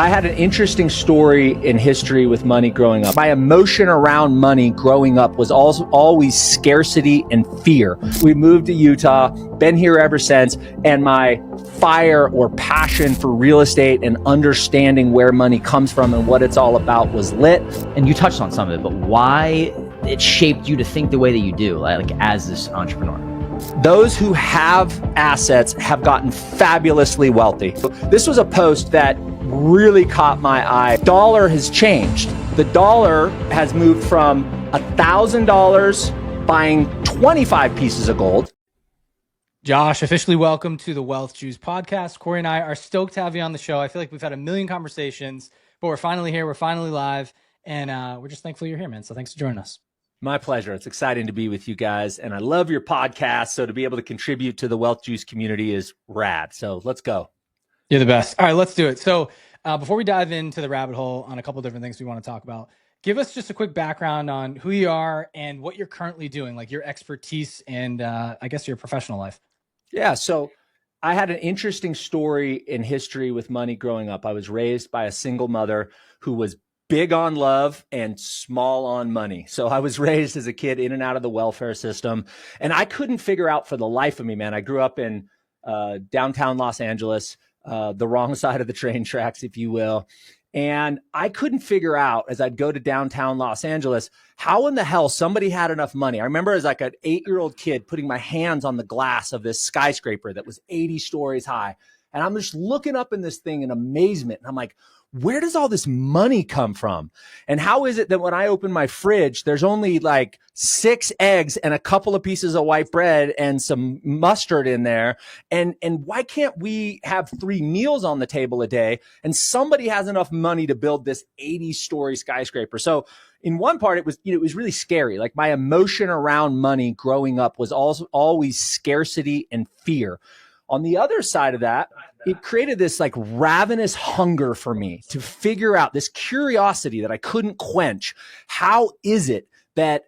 I had an interesting story in history with money growing up. My emotion around money growing up was also always scarcity and fear. We moved to Utah, been here ever since, and my fire or passion for real estate and understanding where money comes from and what it's all about was lit. And you touched on some of it, but why it shaped you to think the way that you do, like as this entrepreneur? Those who have assets have gotten fabulously wealthy. This was a post that really caught my eye. Dollar has changed. The dollar has moved from $1,000 buying 25 pieces of gold. Josh, officially welcome to the Wealth Juice podcast. Corey and I are stoked to have you on the show. I feel like we've had a million conversations, but we're finally here. We're finally live, and we're just thankful you're here, man. So thanks for joining us. My pleasure. It's exciting to be with you guys, and I love your podcast. So to be able to contribute to the Wealth Juice community is rad. So let's go. You're the best. All right, let's do it. So before we dive into the rabbit hole on a couple of different things we want to talk about, give us just a quick background on who you are and what you're currently doing, like your expertise and I guess your professional life. Yeah. So I had an interesting story in history with money growing up. I was raised by a single mother who was big on love and small on money. So I was raised as a kid in and out of the welfare system, and I couldn't figure out for the life of me, man. I grew up in downtown Los Angeles, the wrong side of the train tracks, if you will. And I couldn't figure out, as I'd go to downtown Los Angeles, how in the hell somebody had enough money. I remember as like an 8-year-old kid putting my hands on the glass of this skyscraper that was 80 stories high. And I'm just looking up in this thing in amazement. And I'm like, where does all this money come from? And how is it that when I open my fridge, there's only like 6 eggs and a couple of pieces of white bread and some mustard in there? And why can't we have 3 meals on the table a day? And somebody has enough money to build this 80-story skyscraper. So in one part, it was really scary. Like my emotion around money growing up was also always scarcity and fear. On the other side of that, it created this like ravenous hunger for me to figure out, this curiosity that I couldn't quench. How is it that,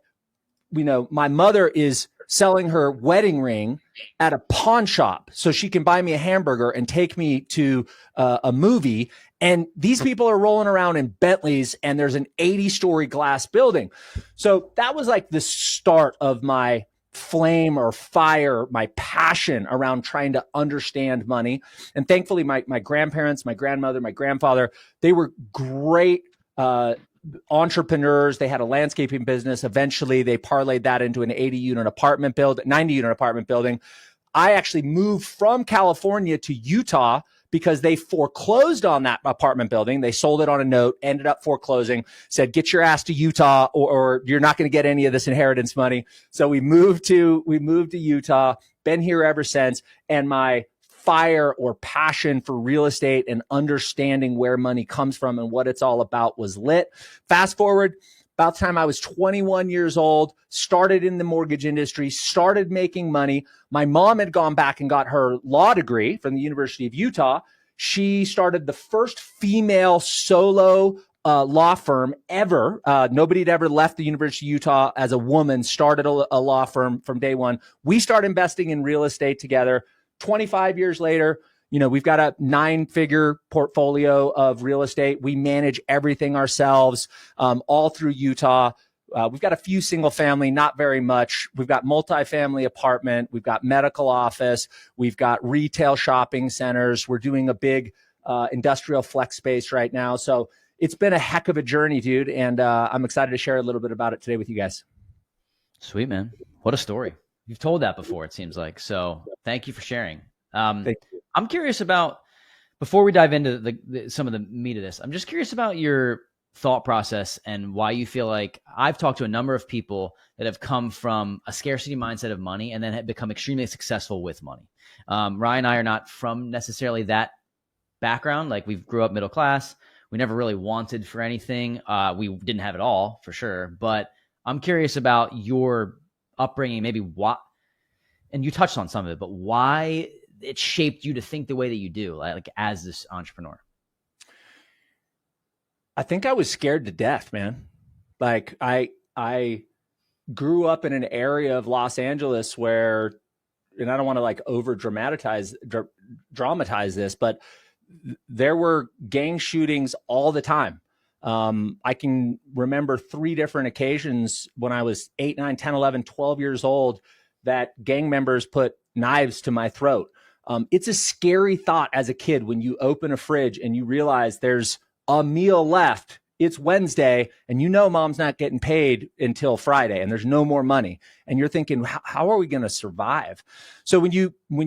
my mother is selling her wedding ring at a pawn shop so she can buy me a hamburger and take me to a movie, and these people are rolling around in Bentleys and there's an 80-story glass building? So that was like the start of my flame or fire, my passion around trying to understand money. And thankfully, my grandparents, my grandmother, my grandfather, they were great entrepreneurs. They had a landscaping business. Eventually, they parlayed that into an 90-unit apartment building. I actually moved from California to Utah because they foreclosed on that apartment building. They sold it on a note, ended up foreclosing, said, get your ass to Utah or you're not going to get any of this inheritance money. So we moved to Utah, been here ever since. And my fire or passion for real estate and understanding where money comes from and what it's all about was lit. Fast forward, about the time I was 21 years old, started in the mortgage industry, started making money. My mom had gone back and got her law degree from the University of Utah. She started the first female solo law firm ever. Nobody had ever left the University of Utah as a woman, started a law firm from day one. We started investing in real estate together. 25 years later, we've got a 9-figure portfolio of real estate. We manage everything ourselves, all through Utah. We've got a few single family, not very much. We've got multifamily apartment. We've got medical office. We've got retail shopping centers. We're doing a big industrial flex space right now. So it's been a heck of a journey, dude. And I'm excited to share a little bit about it today with you guys. Sweet, man. What a story. You've told that before, it seems like. So thank you for sharing. Thank you. I'm curious about, before we dive into some of the meat of this, I'm just curious about your thought process and why you feel like I've talked to a number of people that have come from a scarcity mindset of money and then have become extremely successful with money. Ryan and I are not from necessarily that background. Like we grew up middle class. We never really wanted for anything. We didn't have it all for sure, but I'm curious about your upbringing, maybe what, and you touched on some of it, but why it shaped you to think the way that you do, like as this entrepreneur. I think I was scared to death, man. Like I grew up in an area of Los Angeles where, and I don't want to like over dramatize this, but there were gang shootings all the time. I can remember 3 different occasions when I was 8, 9, 10, 11, 12 years old that gang members put knives to my throat. It's a scary thought as a kid when you open a fridge and you realize there's a meal left. It's Wednesday and you know mom's not getting paid until Friday and there's no more money. And you're thinking, how are we going to survive? So when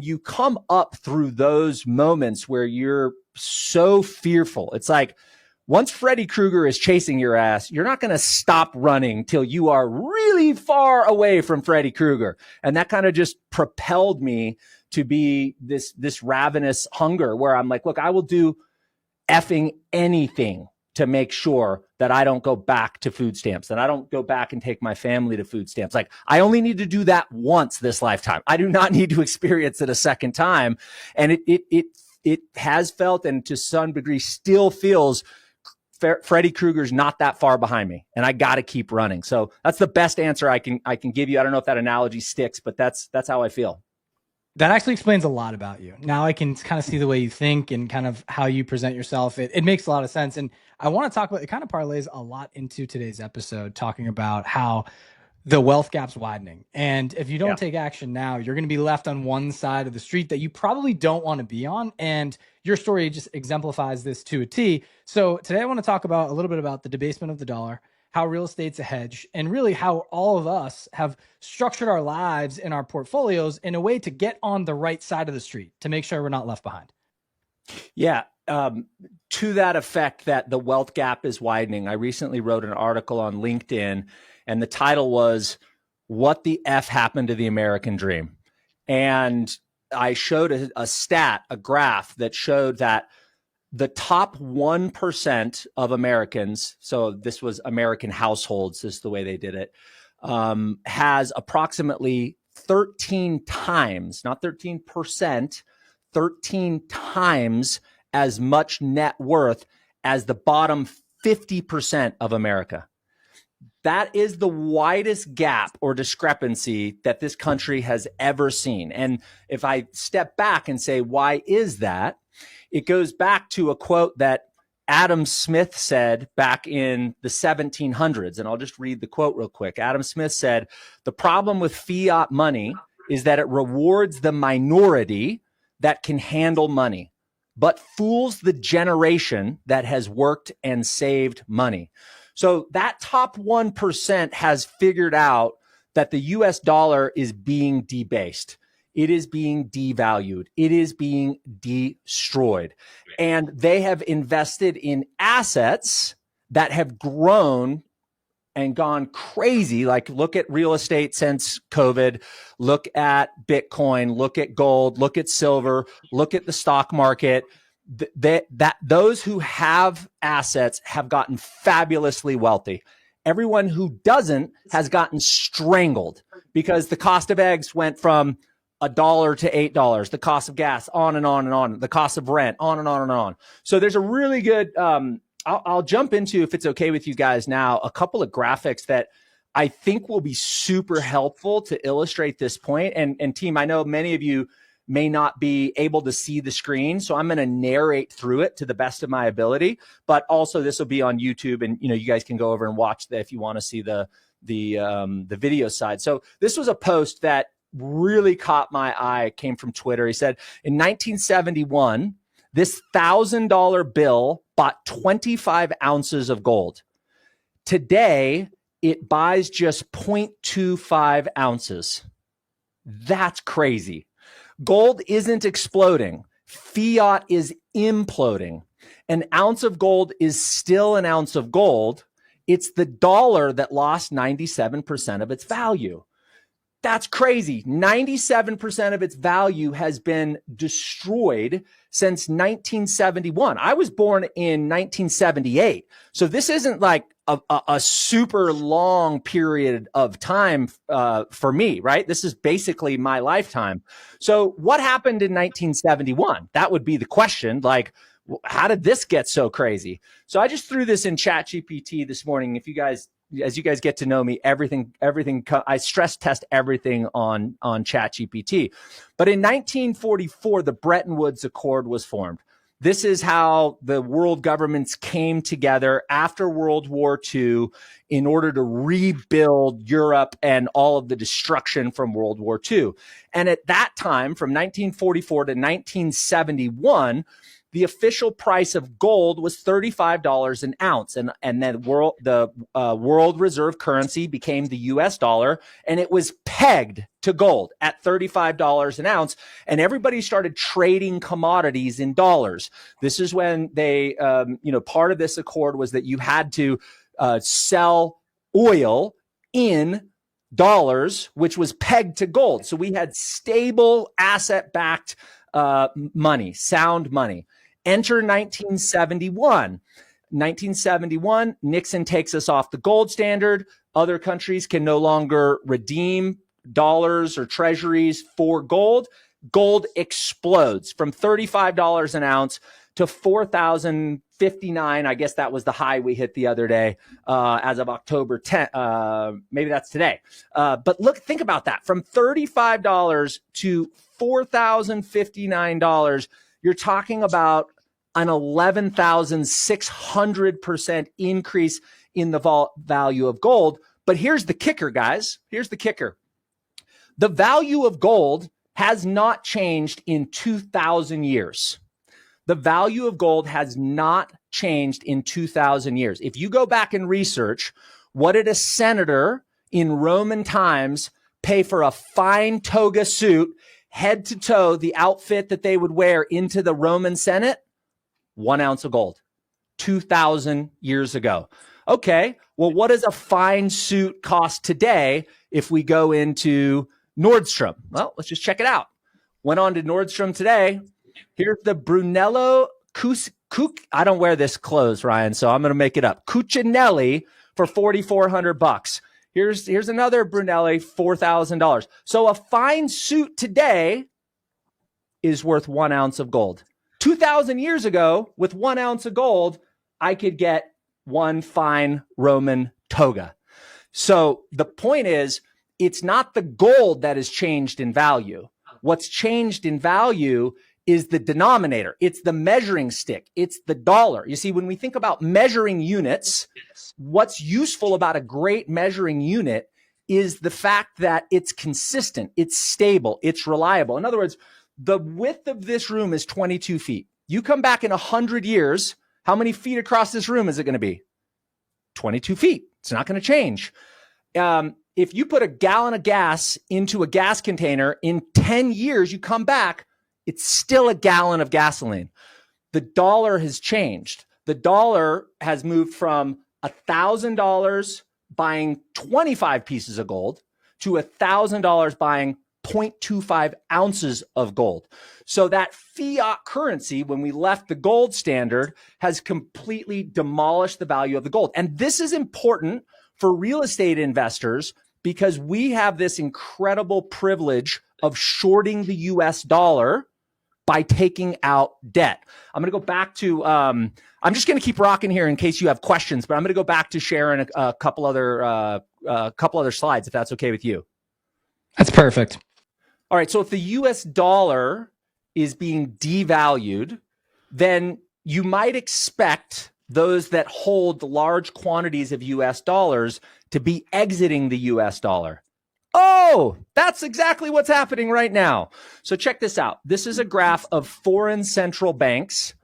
you come up through those moments where you're so fearful, it's like, once Freddy Krueger is chasing your ass, you're not going to stop running till you are really far away from Freddy Krueger. And that kind of just propelled me to be this ravenous hunger where I'm like, look, I will do effing anything to make sure that I don't go back to food stamps, that I don't go back and take my family to food stamps. Like, I only need to do that once this lifetime. I do not need to experience it a second time. And it has felt, and to some degree still feels, Freddy Krueger's not that far behind me and I got to keep running. So that's the best answer I can give you. I don't know if that analogy sticks, but that's how I feel. That actually explains a lot about you. Now I can kind of see the way you think and kind of how you present yourself. It makes a lot of sense. And I want to talk about, it kind of parlays a lot into today's episode, talking about how the wealth gap's widening. And if you don't take action now, you're going to be left on one side of the street that you probably don't want to be on. And your story just exemplifies this to a T. So today I want to talk about a little bit about the debasement of the dollar, how real estate's a hedge, and really how all of us have structured our lives and our portfolios in a way to get on the right side of the street to make sure we're not left behind. Yeah. To that effect, that the wealth gap is widening, I recently wrote an article on LinkedIn, and the title was, "What the F Happened to the American Dream?" And I showed a graph that showed that the top 1% of Americans, so this was American households, is the way they did it, has approximately 13 times, not 13%, 13 times as much net worth as the bottom 50% of America. That is the widest gap or discrepancy that this country has ever seen. And if I step back and say, why is that? It goes back to a quote that Adam Smith said back in the 1700s. And I'll just read the quote real quick. Adam Smith said, "The problem with fiat money is that it rewards the minority that can handle money, but fools the generation that has worked and saved money." So that top 1% has figured out that the US dollar is being debased. It is being devalued. It is being destroyed. And they have invested in assets that have grown and gone crazy. Like, look at real estate since COVID, look at Bitcoin, look at gold, look at silver, look at the stock market. Those who have assets have gotten fabulously wealthy. Everyone who doesn't has gotten strangled because the cost of eggs went from $1 to $8, the cost of gas, on and on and on, the cost of rent, on and on and on. So there's a really good, I'll jump into, if it's okay with you guys now, a couple of graphics that I think will be super helpful to illustrate this point. And team, I know many of you may not be able to see the screen, so I'm going to narrate through it to the best of my ability. But also, this will be on YouTube, and you guys can go over and watch that if you want to see the video side. So this was a post that really caught my eye. It came from Twitter. He said, in 1971, this $1,000 bill bought 25 ounces of gold. Today, it buys just 0.25 ounces. That's crazy. Gold isn't exploding. Fiat is imploding. An ounce of gold is still an ounce of gold. It's the dollar that lost 97% of its value. That's crazy. 97% of its value has been destroyed since 1971. I was born in 1978. So this isn't like a super long period of time for me, right? This is basically my lifetime. So what happened in 1971? That would be the question. Like, how did this get so crazy? So I just threw this in ChatGPT this morning. If you guys, as you guys get to know me, everything, I stress test everything on ChatGPT. But in 1944, the Bretton Woods Accord was formed. This is how the world governments came together after World War II in order to rebuild Europe and all of the destruction from World War II. And at that time, from 1944 to 1971, the official price of gold was $35 an ounce. And then the world reserve currency became the US dollar, and it was pegged to gold at $35 an ounce. And everybody started trading commodities in dollars. This is when they, part of this accord was that you had to sell oil in dollars, which was pegged to gold. So we had stable asset-backed money, sound money. Enter 1971. 1971, Nixon takes us off the gold standard. Other countries can no longer redeem dollars or treasuries for gold. Gold explodes from $35 an ounce to $4,059. I guess that was the high we hit the other day as of October 10th. Maybe that's today. But think about that. From $35 to $4,059, you're talking about an 11,600% increase in the value of gold. But here's the kicker, guys. Here's the kicker. The value of gold has not changed in 2,000 years. The value of gold has not changed in 2,000 years. If you go back and research, what did a senator in Roman times pay for a fine toga suit, head to toe, the outfit that they would wear into the Roman Senate? 1 ounce of gold, 2,000 years ago. Okay, well, what does a fine suit cost today if we go into Nordstrom? Well, let's just check it out. Went on to Nordstrom today. Here's the Brunello I don't wear this clothes, Ryan, so I'm going to make it up. Cucinelli for $4,400. Here's another Brunelli, $4,000. So a fine suit today is worth 1 ounce of gold. 2,000 years ago, with 1 ounce of gold, I could get one fine Roman toga. So the point is, it's not the gold that has changed in value. What's changed in value is the denominator. It's the measuring stick. It's the dollar. You see, when we think about measuring units, what's useful about a great measuring unit is the fact that it's consistent, it's stable, it's reliable. In other words, the width of this room is 22 feet. You come back in 100 years, how many feet across this room is it going to be? 22 feet. It's not going to change. If you put a gallon of gas into a gas container, in 10 years, you come back, it's still a gallon of gasoline. The dollar has changed. The dollar has moved from $1,000 buying 25 pieces of gold to $1,000 buying 0.25 ounces of gold. So that fiat currency, when we left the gold standard, has completely demolished the value of the gold. And this is important for real estate investors because we have this incredible privilege of shorting the US dollar by taking out debt. I'm going to go back to, I'm just going to keep rocking here in case you have questions, but I'm going to go back to sharing a couple other slides, if that's okay with you. That's perfect. All right. So if the US dollar is being devalued, then you might expect those that hold large quantities of US dollars to be exiting the US dollar. Oh, that's exactly what's happening right now. So check this out. This is a graph of foreign central banks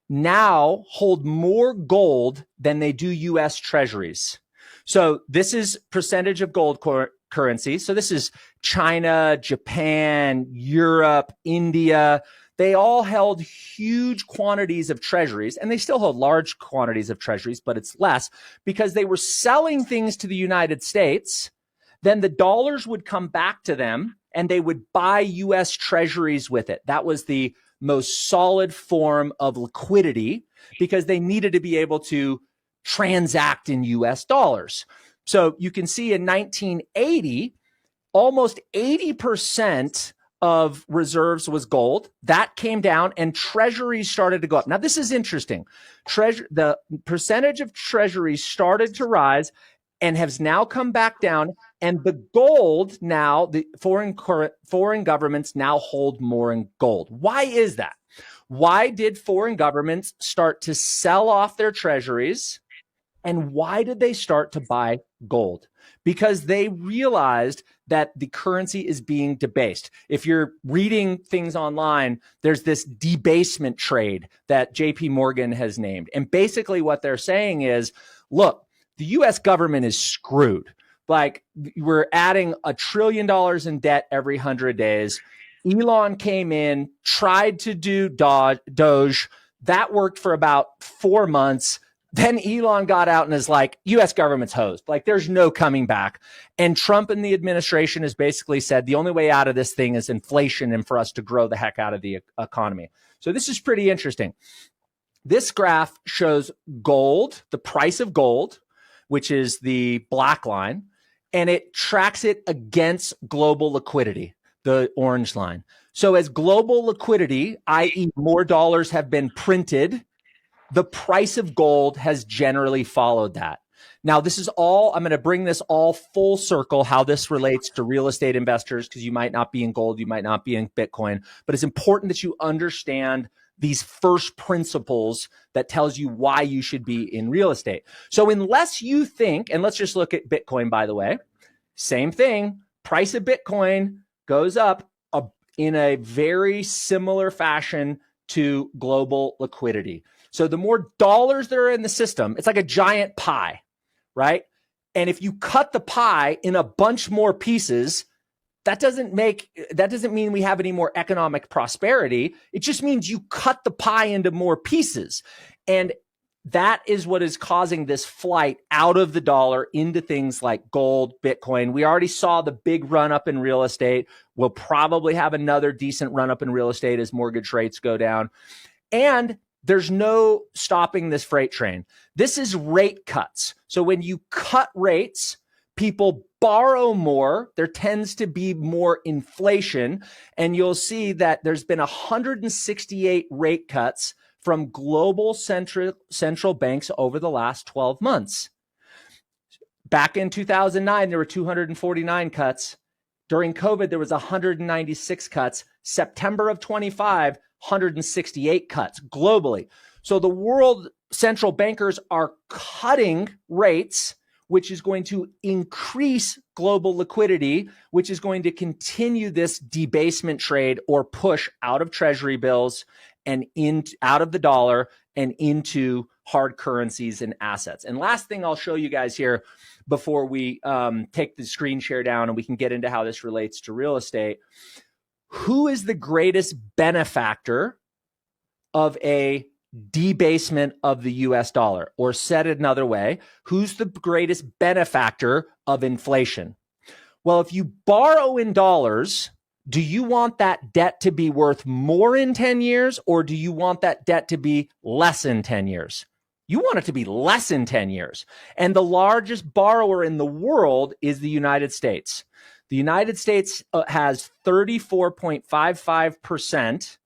now hold more gold than they do US treasuries. So this is percentage of gold currency. So this is China, Japan, Europe, India. They all held huge quantities of treasuries, and they still hold large quantities of treasuries, but it's less because they were selling things to the United States. Then the dollars would come back to them and they would buy US treasuries with it. That was the most solid form of liquidity because they needed to be able to transact in US dollars. So you can see in 1980, almost 80% of reserves was gold. That came down and treasuries started to go up. Now, this is interesting. The percentage of treasuries started to rise and has now come back down. And the gold now, the foreign governments now hold more in gold. Why is that? Why did foreign governments start to sell off their treasuries? And why did they start to buy gold? Because they realized that the currency is being debased. If you're reading things online, there's this debasement trade that JP Morgan has named. And basically what they're saying is, look, the US government is screwed. Like, we're adding $1 trillion in debt every 100 days. Elon came in, tried to do Doge. That worked for about 4 months. Then Elon got out and is like, US government's hosed. Like, there's no coming back. And Trump and the administration has basically said the only way out of this thing is inflation and for us to grow the heck out of the economy. So this is pretty interesting. This graph shows gold, the price of gold, which is the black line, and it tracks it against global liquidity, the orange line. So as global liquidity, i.e. more dollars have been printed, the price of gold has generally followed that. Now, this is all, I'm going to bring this all full circle, how this relates to real estate investors, because you might not be in gold, you might not be in Bitcoin, but it's important that you understand these first principles that tells you why you should be in real estate. So unless you think, and let's just look at Bitcoin, by the way, same thing, price of Bitcoin goes up in a very similar fashion to global liquidity. So the more dollars that are in the system, it's like a giant pie, right? And if you cut the pie in a bunch more pieces, that doesn't mean we have any more economic prosperity. It just means you cut the pie into more pieces. And that is what is causing this flight out of the dollar into things like gold, Bitcoin. We already saw the big run up in real estate. We'll probably have another decent run up in real estate as mortgage rates go down. And there's no stopping this freight train. This is rate cuts. So when you cut rates, people borrow more. There tends to be more inflation. And you'll see that there's been 168 rate cuts from global central banks over the last 12 months. Back in 2009, there were 249 cuts. During COVID, there was 196 cuts. September of 25, 168 cuts globally. So the world central bankers are cutting rates, which is going to increase global liquidity, which is going to continue this debasement trade or push out of treasury bills and out of the dollar and into hard currencies and assets. And last thing I'll show you guys here before we take the screen share down and we can get into how this relates to real estate. Who is the greatest benefactor of a debasement of the US dollar? Or said another way, who's the greatest benefactor of inflation? Well, if you borrow in dollars, do you want that debt to be worth more in 10 years, or do you want that debt to be less in 10 years? You want it to be less in 10 years. And the largest borrower in the world is the United States. The United States has 34.55%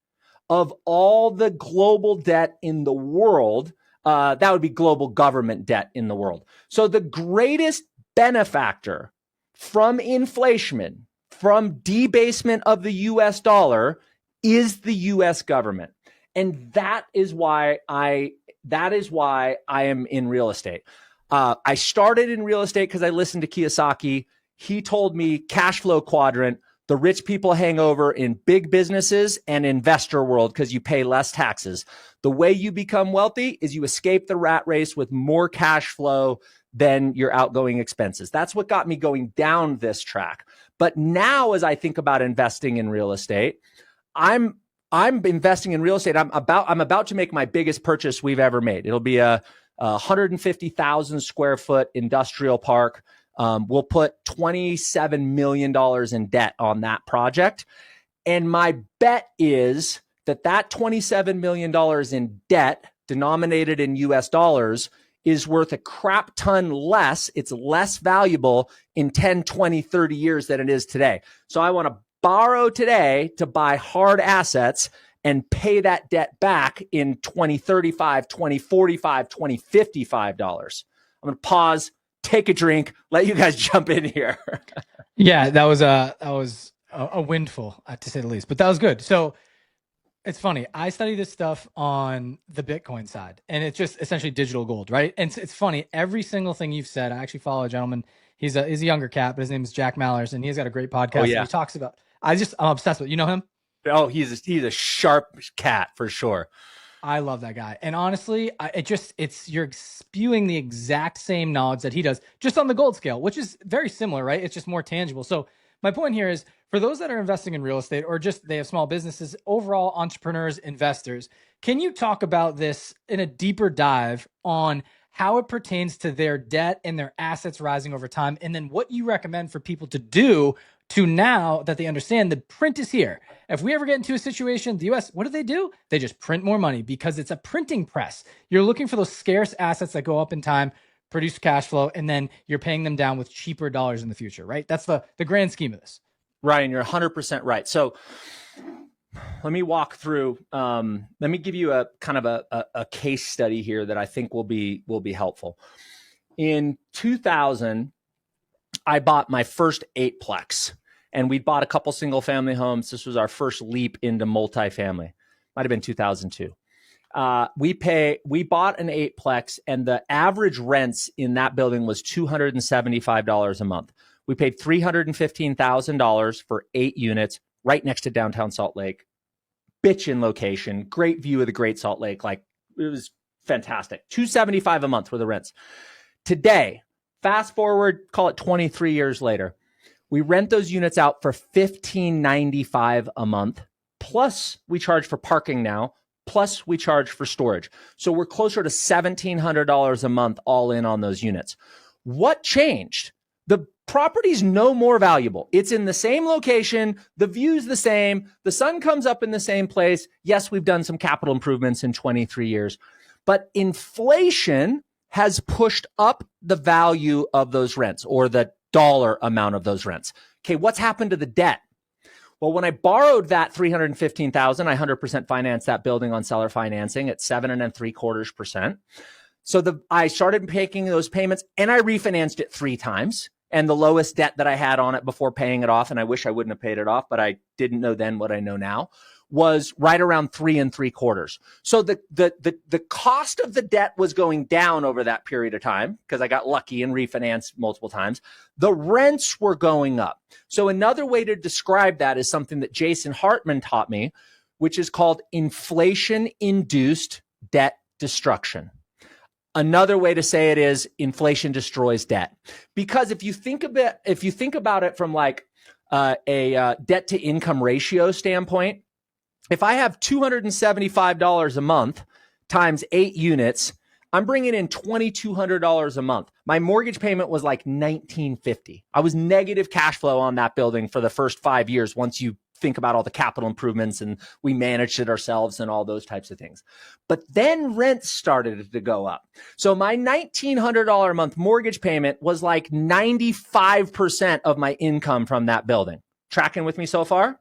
of all the global debt in the world. That would be global government debt in the world. So the greatest benefactor from inflation, from debasement of the US dollar, is the US government. And that is why I am in real estate. I started in real estate because I listened to Kiyosaki. He told me cash flow quadrant, the rich people hang over in big businesses and investor world because you pay less taxes. The way you become wealthy is you escape the rat race with more cash flow than your outgoing expenses. That's what got me going down this track. But now as I think about investing in real estate, I'm investing in real estate. I'm about to make my biggest purchase we've ever made. It'll be a 150,000 square foot industrial park. We'll put $27 million in debt on that project. And my bet is that $27 million in debt denominated in US dollars is worth a crap ton less. It's less valuable in 10, 20, 30 years than it is today. So I want to borrow today to buy hard assets and pay that debt back in 2035, 2045, 2055 dollars. I'm going to pause, take a drink, let you guys jump in here. Yeah, that was a windfall, to say the least. But that was good. So It's funny. I study this stuff on the Bitcoin side, and it's just essentially digital gold, right? And it's funny. Every single thing you've said, I actually follow a gentleman. He's a younger cat, but his name is Jack Mallers, and he's got a great podcast. Oh And yeah. he talks about. I'm obsessed with. You know him? Oh, he's a sharp cat for sure. I love that guy. And honestly, you're spewing the exact same knowledge that he does, just on the gold scale, which is very similar, right? It's just more tangible. So my point here is for those that are investing in real estate or just they have small businesses, overall entrepreneurs, investors, can you talk about this in a deeper dive on how it pertains to their debt and their assets rising over time? And then what you recommend for people to do to now that they understand the print is here. If we ever get into a situation, the US, what do? They just print more money because it's a printing press. You're looking for those scarce assets that go up in time, produce cash flow, and then you're paying them down with cheaper dollars in the future, right? That's the grand scheme of this. Ryan, you're 100% right. So let me walk through. Let me give you a kind of a case study here that I think will be helpful. In 2000, I bought my first 8-plex, and we bought a couple single family homes. This was our first leap into multifamily. Might have been 2002. We bought an 8-plex, and the average rents in that building was $275 a month. We paid $315,000 for 8 units right next to downtown Salt Lake. Bitchin' location, great view of the Great Salt Lake. Like, it was fantastic. $275 a month were the rents. Today, fast forward, call it 23 years later, we rent those units out for $1,595 a month. Plus, we charge for parking now. Plus, we charge for storage. So we're closer to $1,700 a month all in on those units. What changed? The property's no more valuable. It's in the same location. The view's the same. The sun comes up in the same place. Yes, we've done some capital improvements in 23 years, but inflation has pushed up the value of those rents or the dollar amount of those rents. Okay, what's happened to the debt? Well, when I borrowed that $315,000, I 100% financed that building on seller financing at 7.75%. So I started making those payments, and I refinanced it 3 times. And the lowest debt that I had on it before paying it off, and I wish I wouldn't have paid it off, but I didn't know then what I know now, was right around 3.75. So the cost of the debt was going down over that period of time because I got lucky and refinanced multiple times. The rents were going up. So another way to describe that is something that Jason Hartman taught me, which is called inflation-induced debt destruction. Another way to say it is inflation destroys debt. Because if you think about it from like a debt to income ratio standpoint, if I have $275 a month times 8 units, I'm bringing in $2,200 a month. My mortgage payment was like $1,950. I was negative cash flow on that building for the first 5 years once you think about all the capital improvements and we managed it ourselves and all those types of things. But then rents started to go up. So my $1,900 a month mortgage payment was like 95% of my income from that building. Tracking with me so far?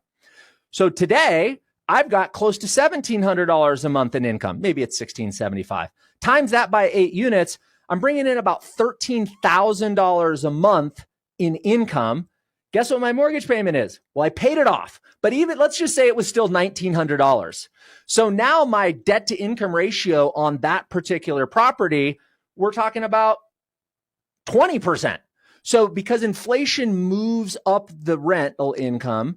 So today, I've got close to $1,700 a month in income. Maybe it's $1,675. Times that by 8 units, I'm bringing in about $13,000 a month in income. Guess what my mortgage payment is? Well, I paid it off, but even let's just say it was still $1,900. So now my debt to income ratio on that particular property, we're talking about 20%. So because inflation moves up the rental income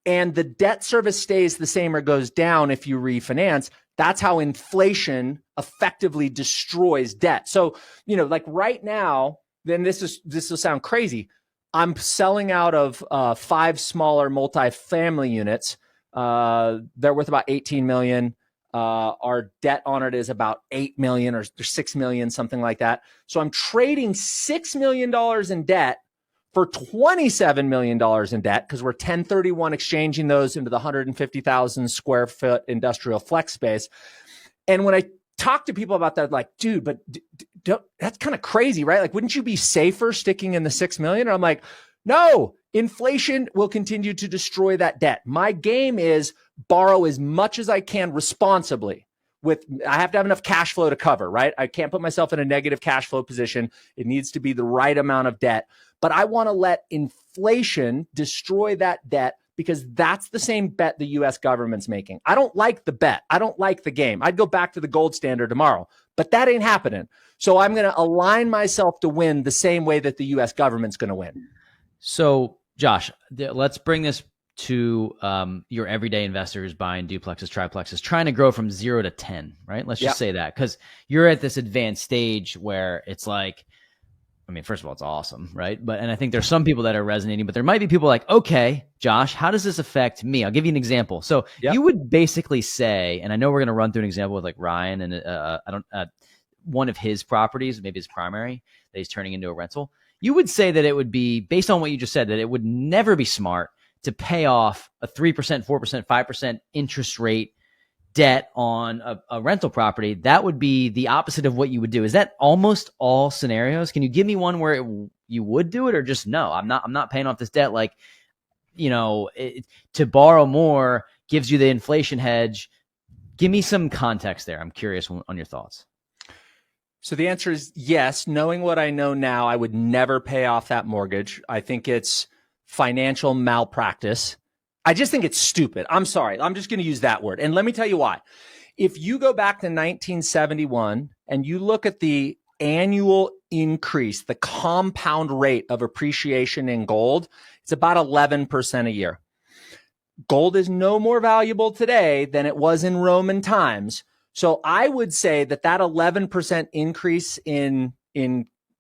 and the debt service stays the same or goes down if you refinance, that's how inflation effectively destroys debt. So, like right now, then this will sound crazy. I'm selling out of 5 smaller multifamily units. They're worth about $18 million. Our debt on it is about $8 million or $6 million, something like that. So I'm trading $6 million in debt for $27 million in debt because we're 1031 exchanging those into the 150,000 square foot industrial flex space. And when I talk to people about that, like, dude, but that's kind of crazy, right? Like, wouldn't you be safer sticking in the 6 million? And I'm like, no, inflation will continue to destroy that debt. My game is borrow as much as I can responsibly. I have to have enough cash flow to cover, right? I can't put myself in a negative cash flow position. It needs to be the right amount of debt, but I want to let inflation destroy that debt because that's the same bet the US government's making. I don't like the bet. I don't like the game. I'd go back to the gold standard tomorrow, but that ain't happening. So I'm going to align myself to win the same way that the US government's going to win. So, Josh, let's bring this to your everyday investors buying duplexes, triplexes, trying to grow from 0 to 10, right? Let's just say that, because you're at this advanced stage where it's like, I mean, first of all, it's awesome, right? And I think there's some people that are resonating, but there might be people like, okay, Josh, how does this affect me? I'll give you an example. So you would basically say, and I know we're going to run through an example with like Ryan and one of his properties, maybe his primary, that he's turning into a rental. You would say that it would be, based on what you just said, that it would never be smart to pay off a 3%, 4%, 5% interest rate debt on a rental property. That would be the opposite of what you would do. Is that almost all scenarios? Can you give me one where you would do it, or just no, I'm not paying off this debt? Like, to borrow more gives you the inflation hedge. Give me some context there. I'm curious on your thoughts. So the answer is yes. Knowing what I know now, I would never pay off that mortgage. I think it's financial malpractice. I just think it's stupid. I'm sorry. I'm just going to use that word. And let me tell you why. If you go back to 1971 and you look at the annual increase, the compound rate of appreciation in gold, it's about 11% a year. Gold is no more valuable today than it was in Roman times. So I would say that 11% increase in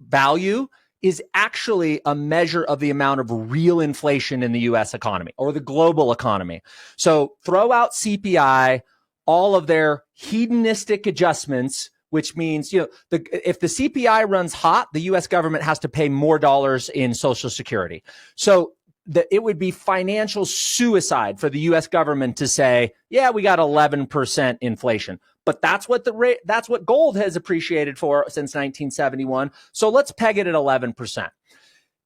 value is actually a measure of the amount of real inflation in the US economy or the global economy. So throw out CPI, all of their hedonistic adjustments, which means, if the CPI runs hot, the US government has to pay more dollars in Social Security. So it would be financial suicide for the US government to say, yeah, we got 11% inflation. But that's what that's what gold has appreciated for since 1971. So let's peg it at 11%.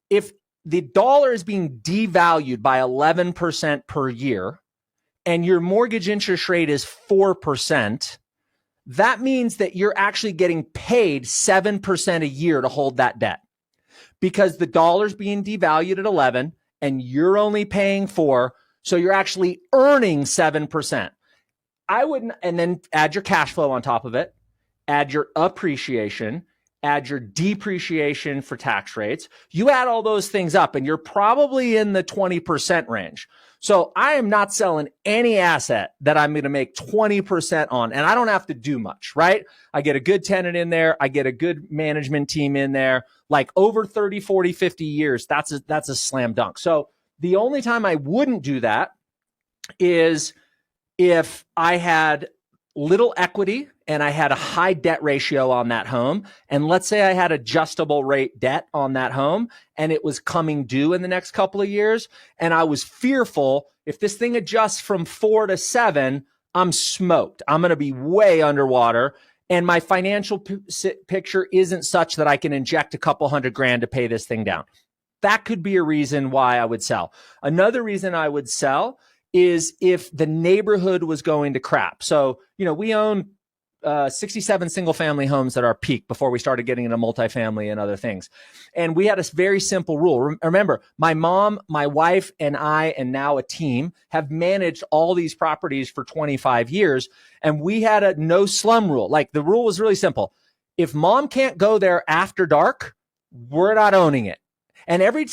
If the dollar is being devalued by 11% per year and your mortgage interest rate is 4%, that means that you're actually getting paid 7% a year to hold that debt, because the dollar's being devalued at 11 and you're only paying 4. So you're actually earning 7%. I wouldn't, and then add your cash flow on top of it, add your appreciation, add your depreciation for tax rates. You add all those things up and you're probably in the 20% range. So I am not selling any asset that I'm going to make 20% on, and I don't have to do much, right? I get a good tenant in there. I get a good management team in there. Like over 30, 40, 50 years, that's a slam dunk. So the only time I wouldn't do that is if I had little equity and I had a high debt ratio on that home, and let's say I had adjustable rate debt on that home and it was coming due in the next couple of years, and I was fearful if this thing adjusts from 4 to 7, I'm smoked. I'm going to be way underwater, and my financial picture isn't such that I can inject a couple $100,000 to pay this thing down. That could be a reason why I would sell. Another reason I would sell is if the neighborhood was going to crap. So, we own 67 single family homes at our peak before we started getting into multifamily and other things. And we had a very simple rule. Remember, my mom, my wife, and I, and now a team, have managed all these properties for 25 years. And we had a no slum rule. Like, the rule was really simple. If mom can't go there after dark, we're not owning it. And every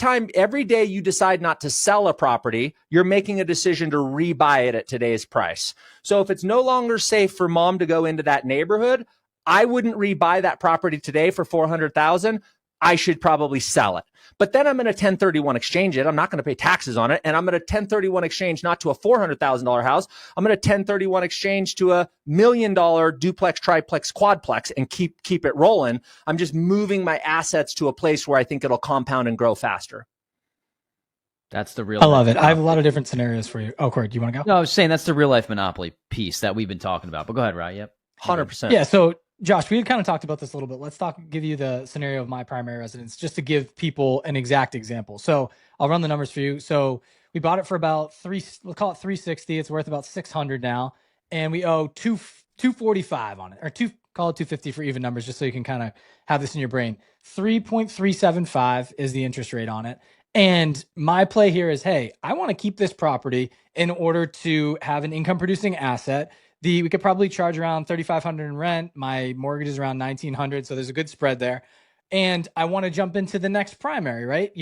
day you decide not to sell a property, you're making a decision to rebuy it at today's price. So if it's no longer safe for mom to go into that neighborhood, I wouldn't rebuy that property today for $400,000. I should probably sell it. But then I'm going to 1031 exchange it. I'm not going to pay taxes on it. And I'm going to 1031 exchange not to a $400,000 house. I'm going to 1031 exchange to $1 million duplex, triplex, quadplex, and keep it rolling. I'm just moving my assets to a place where I think it'll compound and grow faster. That's the real. I love it. I have a lot of different scenarios for you. Oh, Corey, do you want to go? No, I was saying that's the real life monopoly piece that we've been talking about. But go ahead, Ryan. Yep. 100%. Yeah. So, Josh, we had kind of talked about this a little bit. Let's give you the scenario of my primary residence just to give people an exact example. So I'll run the numbers for you. So we bought it for about we'll call it 360. It's worth about 600 now. And we owe 245 on it, or call it 250 for even numbers, just so you can kind of have this in your brain. 3.375 is the interest rate on it. And my play here is, hey, I want to keep this property in order to have an income producing asset. We could probably charge around $3,500 in rent. My mortgage is around $1,900, so there's a good spread there. And I want to jump into the next primary, right?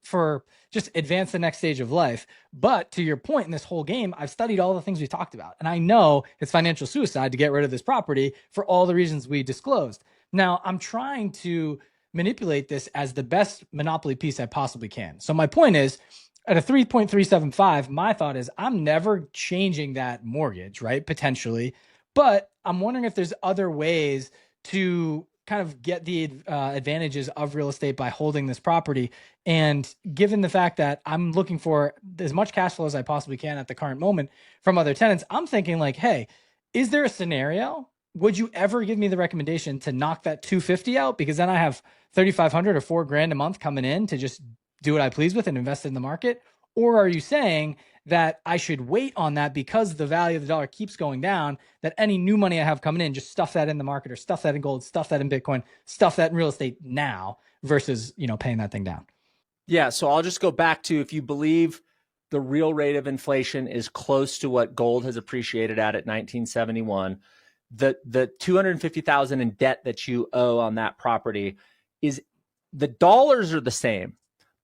For just advance the next stage of life. But to your point, in this whole game, I've studied all the things we talked about, and I know it's financial suicide to get rid of this property for all the reasons we disclosed. Now, I'm trying to manipulate this as the best monopoly piece I possibly can. So my point is, at a 3.375, my thought is I'm never changing that mortgage, right? Potentially. But I'm wondering if there's other ways to kind of get the advantages of real estate by holding this property. And given the fact that I'm looking for as much cash flow as I possibly can at the current moment from other tenants, I'm thinking like, hey, is there a scenario? Would you ever give me the recommendation to knock that 250 out? Because then I have 3,500 or $4,000 a month coming in to just do what I please with and invest in the market? Or are you saying that I should wait on that because the value of the dollar keeps going down, that any new money I have coming in, just stuff that in the market or stuff that in gold, stuff that in Bitcoin, stuff that in real estate now versus, paying that thing down? Yeah. So I'll just go back to, if you believe the real rate of inflation is close to what gold has appreciated at 1971, the 250,000 in debt that you owe on that property is, the dollars are the same,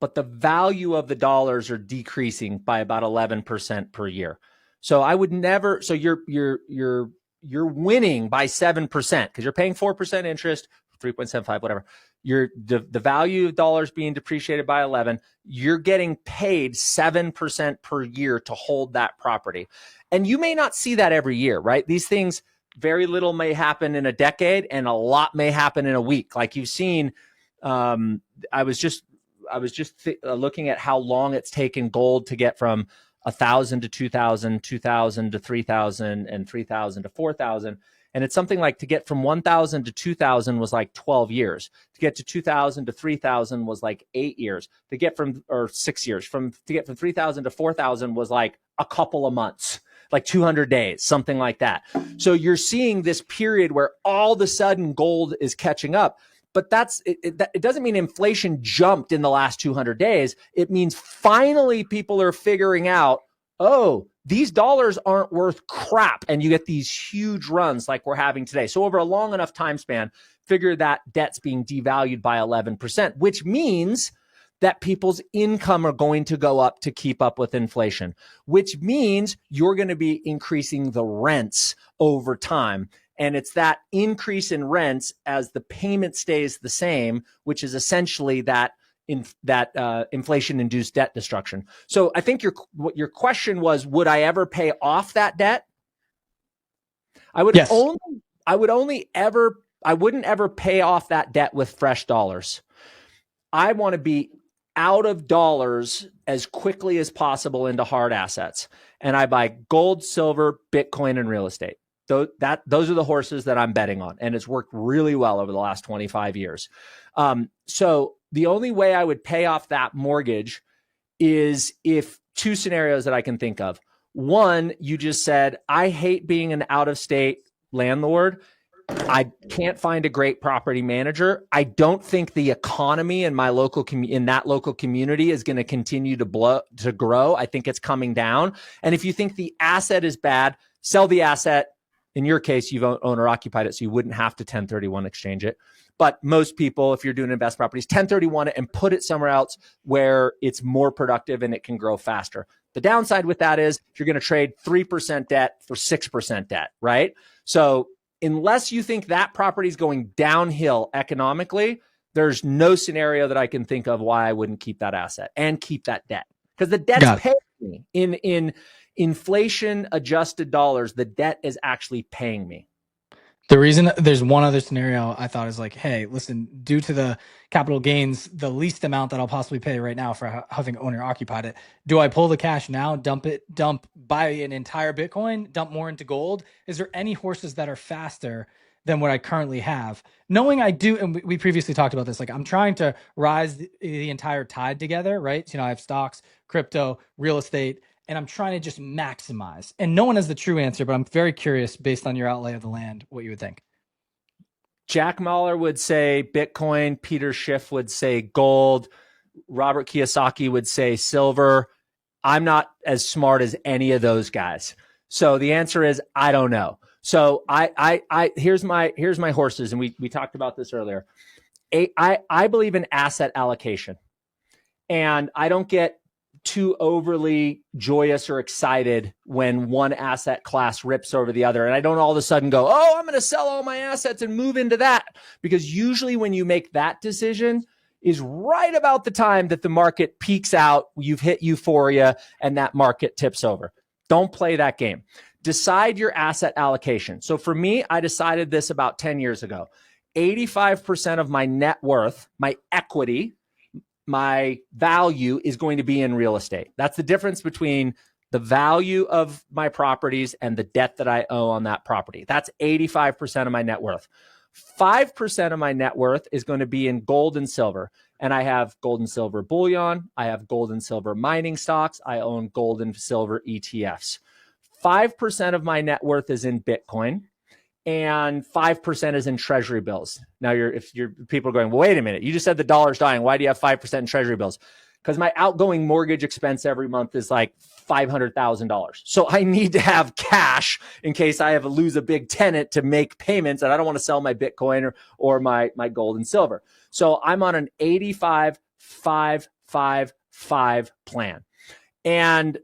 but the value of the dollars are decreasing by about 11% per year. So I would never, so you're winning by 7% because you're paying 4% interest, 3.75, whatever. The value of dollars being depreciated by 11, you're getting paid 7% per year to hold that property. And you may not see that every year, right? These things, very little may happen in a decade and a lot may happen in a week. Like you've seen, I was just looking at how long it's taken gold to get from 1,000 to 2,000, 2,000 to 3,000, and 3,000 to 4,000. And it's something like, to get from 1,000 to 2,000 was like 12 years. To get to 2,000 to 3,000 was like 8 years. To get or 6 years. To get from 3,000 to 4,000 was like a couple of months, like 200 days, something like that. So you're seeing this period where all of a sudden gold is catching up. But it doesn't mean inflation jumped in the last 200 days. It means finally people are figuring out, oh, these dollars aren't worth crap. And you get these huge runs like we're having today. So over a long enough time span, figure that debt's being devalued by 11%, which means that people's income are going to go up to keep up with inflation, which means you're going to be increasing the rents over time. And it's that increase in rents as the payment stays the same, which is essentially that inflation-induced debt destruction. So I think your question was, would I ever pay off that debt? I wouldn't ever pay off that debt with fresh dollars. I want to be out of dollars as quickly as possible into hard assets. And I buy gold, silver, Bitcoin, and real estate. Those are the horses that I'm betting on. And it's worked really well over the last 25 years. So the only way I would pay off that mortgage is if two scenarios that I can think of. One, you just said, I hate being an out-of-state landlord. I can't find a great property manager. I don't think the economy in my local in that local community is going to continue to grow. I think it's coming down. And if you think the asset is bad, sell the asset. In your case, you've owner occupied it, so you wouldn't have to 1031 exchange it. But most people, if you're doing investment properties, 1031 it and put it somewhere else where it's more productive and it can grow faster. The downside with that is you're going to trade 3% debt for 6% debt, right? So unless you think that property is going downhill economically, there's no scenario that I can think of why I wouldn't keep that asset and keep that debt, because the debt's paying me in inflation adjusted dollars. The debt is actually paying me. The reason there's one other scenario I thought is like, hey, listen, due to the capital gains, the least amount that I'll possibly pay right now for having owner occupied it, do I pull the cash now, buy an entire Bitcoin, dump more into gold? Is there any horses that are faster than what I currently have? Knowing I do, and we previously talked about this, like I'm trying to rise the entire tide together, right? So, I have stocks, crypto, real estate, and I'm trying to just maximize. And no one has the true answer, but I'm very curious, based on your outlay of the land, what you would think. Jack Mahler would say Bitcoin. Peter Schiff would say gold. Robert Kiyosaki would say silver. I'm not as smart as any of those guys. So the answer is, I don't know. So here's my horses. And we talked about this earlier. I believe in asset allocation, and I don't get too overly joyous or excited when one asset class rips over the other. And I don't all of a sudden go, oh, I'm going to sell all my assets and move into that. Because usually when you make that decision is right about the time that the market peaks out, you've hit euphoria, and that market tips over. Don't play that game. Decide your asset allocation. So for me, I decided this about 10 years ago. 85% of my net worth, my equity, my value is going to be in real estate. That's the difference between the value of my properties and the debt that I owe on that property. That's 85% of my net worth. 5% of my net worth is going to be in gold and silver. And I have gold and silver bullion. I have gold and silver mining stocks. I own gold and silver ETFs. 5% of my net worth is in Bitcoin, and 5% is in treasury bills. Now, if people are going, well, wait a minute, you just said the dollar's dying. Why do you have 5% in treasury bills? Because my outgoing mortgage expense every month is like $500,000. So I need to have cash in case I lose a big tenant to make payments, and I don't want to sell my Bitcoin or my gold and silver. So I'm on an 85-5-5-5 plan. And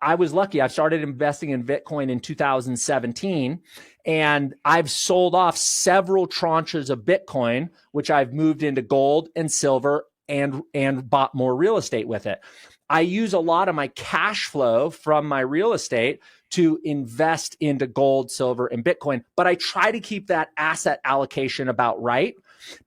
I was lucky. I started investing in Bitcoin in 2017, and I've sold off several tranches of Bitcoin, which I've moved into gold and silver and bought more real estate with it. I use a lot of my cash flow from my real estate to invest into gold, silver, and Bitcoin, but I try to keep that asset allocation about right,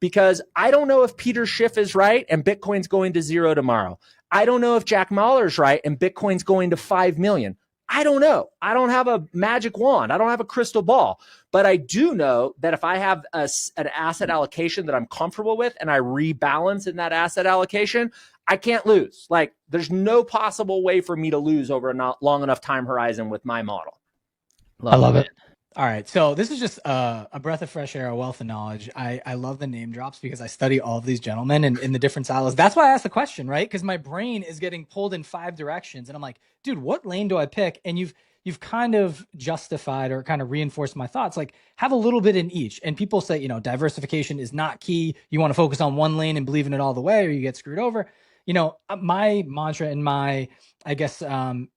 because I don't know if Peter Schiff is right and Bitcoin's going to zero tomorrow. I don't know if Jack Mallers right and Bitcoin's going to 5 million. I don't know. I don't have a magic wand. I don't have a crystal ball. But I do know that if I have an asset allocation that I'm comfortable with and I rebalance in that asset allocation, I can't lose. Like, there's no possible way for me to lose over a not long enough time horizon with my model. I love it. All right. So this is just a breath of fresh air, a wealth of knowledge. I love the name drops because I study all of these gentlemen and in the different silos. That's why I asked the question, right? Because my brain is getting pulled in 5 directions. And I'm like, dude, what lane do I pick? And you've kind of justified or kind of reinforced my thoughts. Like, have a little bit in each. And people say, diversification is not key. You want to focus on one lane and believe in it all the way, or you get screwed over. My mantra and my, I guess,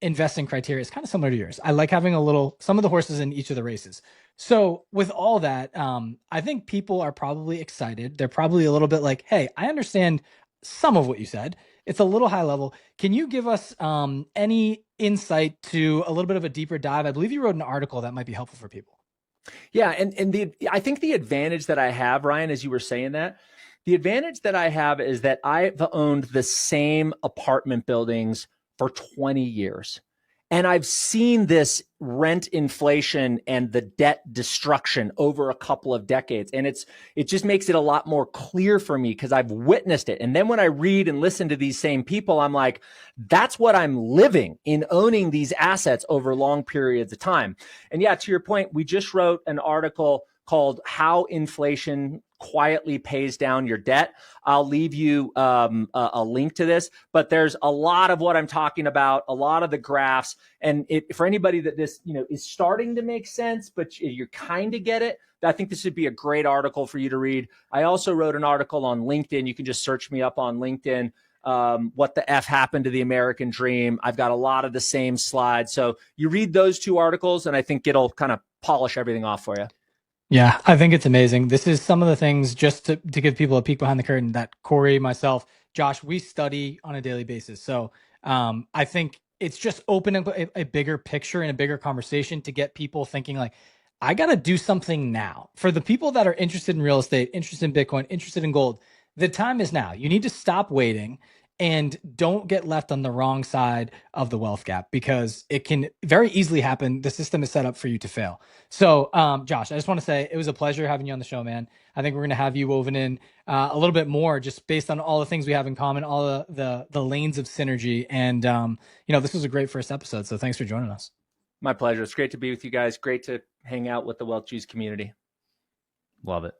investing criteria is kind of similar to yours. I like having some of the horses in each of the races. So with all that, I think people are probably excited. They're probably a little bit like, hey, I understand some of what you said. It's a little high level. Can you give us any insight to a little bit of a deeper dive? I believe you wrote an article that might be helpful for people. Yeah. And I think the advantage that I have, Ryan, as you were saying that, the advantage that I have is that I've owned the same apartment buildings for 20 years. And I've seen this rent inflation and the debt destruction over a couple of decades. And it just makes it a lot more clear for me because I've witnessed it. And then when I read and listen to these same people, I'm like, that's what I'm living in, owning these assets over long periods of time. And yeah, to your point, we just wrote an article called How Inflation Quietly Pays Down Your Debt. I'll leave you a link to this, but there's a lot of what I'm talking about, a lot of the graphs. And for anybody that this is starting to make sense, but you kind of get it, I think this would be a great article for you to read. I also wrote an article on LinkedIn. You can just search me up on LinkedIn. What the F happened to the American dream. I've got a lot of the same slides. So you read those 2 articles and I think it'll kind of polish everything off for you. Yeah, I think it's amazing. This is some of the things, just to give people a peek behind the curtain, that Corey, myself, Josh, we study on a daily basis. So I think it's just opening a bigger picture and a bigger conversation to get people thinking like, I got to do something now. For the people that are interested in real estate, interested in Bitcoin, interested in gold, the time is now. You need to stop waiting and don't get left on the wrong side of the wealth gap, because it can very easily happen. The system is set up for you to fail. So, Josh, I just want to say it was a pleasure having you on the show, man. I think we're going to have you woven in a little bit more, just based on all the things we have in common, all the lanes of synergy. And, this was a great first episode. So thanks for joining us. My pleasure. It's great to be with you guys. Great to hang out with the Wealth Juice community. Love it.